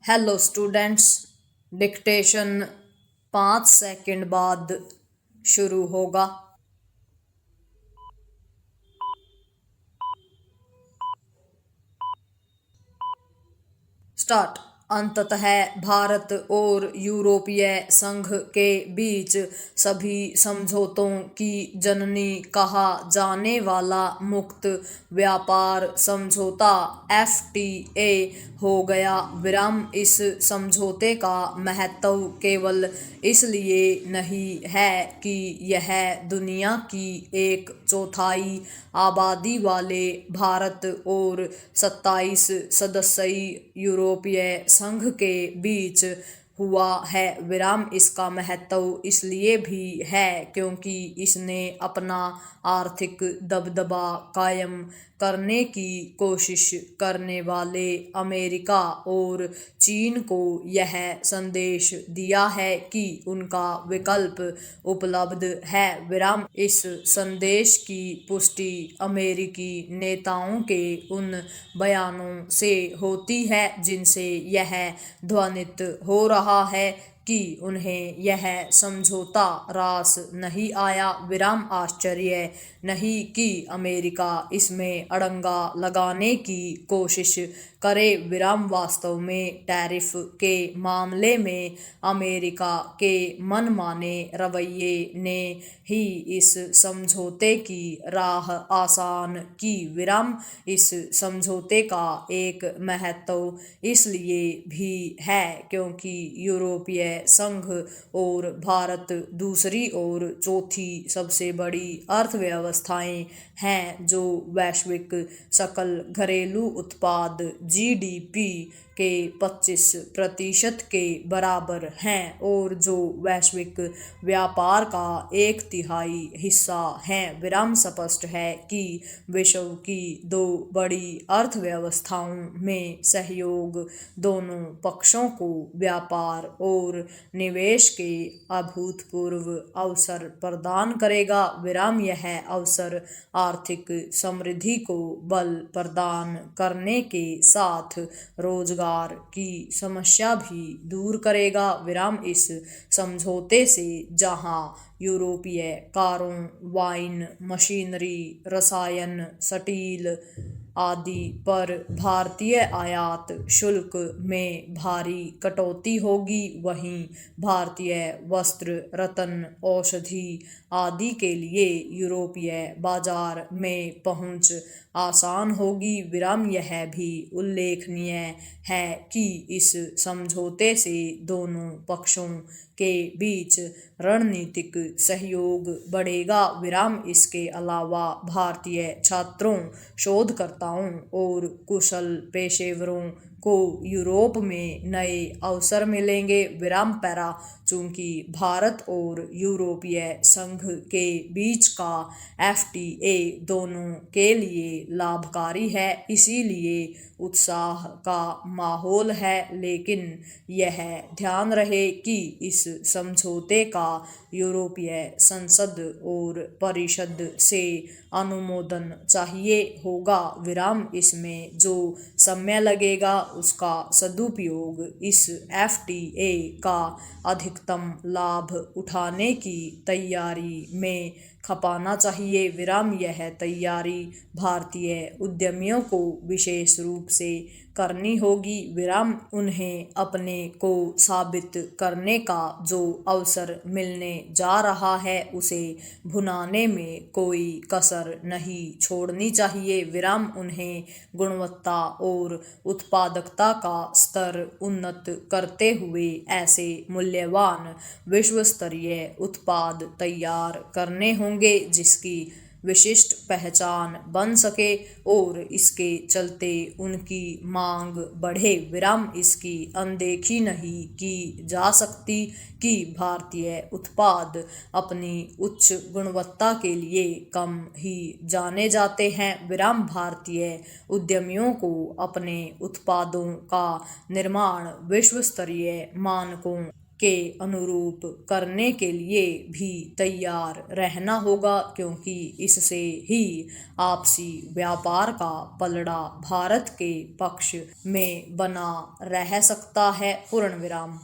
Hello students. Dictation 5 second बाद शुरू होगा। स्टार्ट। अंततः भारत और यूरोपीय संघ के बीच सभी समझौतों की जननी कहा जाने वाला मुक्त व्यापार समझौता एफटीए हो गया विराम। इस समझौते का महत्व केवल इसलिए नहीं है कि यह दुनिया की 1/4 आबादी वाले भारत और 27 सदस्यीय यूरोपीय संघ के बीच हुआ है विराम। इसका महत्व इसलिए भी है क्योंकि इसने अपना आर्थिक दबदबा कायम करने की कोशिश करने वाले अमेरिका और चीन को यह संदेश दिया है कि उनका विकल्प उपलब्ध है विराम। इस संदेश की पुष्टि अमेरिकी नेताओं के उन बयानों से होती है जिनसे यह ध्वनित हो रहा है कि उन्हें यह समझौता रास नहीं आया विराम। आश्चर्य नहीं कि अमेरिका इसमें अड़ंगा लगाने की कोशिश करे विराम। वास्तव में टैरिफ के मामले में अमेरिका के मनमाने रवैये ने ही इस समझौते की राह आसान की विराम। इस समझौते का एक महत्व इसलिए भी है क्योंकि यूरोपीय संघ और भारत दूसरी और चौथी सबसे बड़ी अर्थव्यवस्थाएं हैं जो वैश्विक सकल घरेलू उत्पाद जीडीपी के 25% के बराबर हैं और जो वैश्विक व्यापार का 1/3 हिस्सा हैं विराम। स्पष्ट है कि विश्व की दो बड़ी अर्थव्यवस्थाओं में सहयोग दोनों पक्षों को व्यापार और निवेश के अभूतपूर्व अवसर प्रदान करेगा विराम। यह अवसर आर्थिक समृद्धि को बल प्रदान करने के साथ रोजगार की समस्या भी दूर करेगा विराम। इस समझौते से जहां यूरोपीय कारों, वाइन, मशीनरी, रसायन, स्टील आदि पर भारतीय आयात शुल्क में भारी कटौती होगी, वहीं भारतीय वस्त्र, रत्न, औषधि आदि के लिए यूरोपीय बाजार में पहुंच आसान होगी विराम। यह भी उल्लेखनीय है कि इस समझौते से दोनों पक्षों के बीच रणनीतिक सहयोग बढ़ेगा विराम। इसके अलावा भारतीय छात्रों, शोधकर्ताओं और कुशल पेशेवरों को यूरोप में नए अवसर मिलेंगे विराम। पैरा चूंकि भारत और यूरोपीय संघ के बीच का एफटीए दोनों के लिए लाभकारी है, इसीलिए उत्साह का माहौल है। लेकिन यह ध्यान रहे कि इस समझौते का यूरोपीय संसद और परिषद से अनुमोदन चाहिए होगा विराम। इसमें जो समय लगेगा उसका सदुपयोग इस एफटीए का अधिकतम लाभ उठाने की तैयारी में खपाना चाहिए विराम। यह तैयारी भारतीय उद्यमियों को विशेष रूप से करनी होगी विराम। उन्हें अपने को साबित करने का जो अवसर मिलने जा रहा है उसे भुनाने में कोई कसर नहीं छोड़नी चाहिए विराम। उन्हें गुणवत्ता और उत्पादकता का स्तर उन्नत करते हुए ऐसे मूल्यवान विश्व स्तरीय उत्पाद तैयार करने होंगे जिसकी विशिष्ट पहचान बन सके और इसके चलते उनकी मांग बढ़े विराम। इसकी अनदेखी नहीं की जा सकती कि भारतीय उत्पाद अपनी उच्च गुणवत्ता के लिए कम ही जाने जाते हैं विराम। भारतीय उद्यमियों को अपने उत्पादों का निर्माण विश्व स्तरीय मानकों के अनुरूप करने के लिए भी तैयार रहना होगा, क्योंकि इससे ही आपसी व्यापार का पलड़ा भारत के पक्ष में बना रह सकता है। पूर्ण विराम।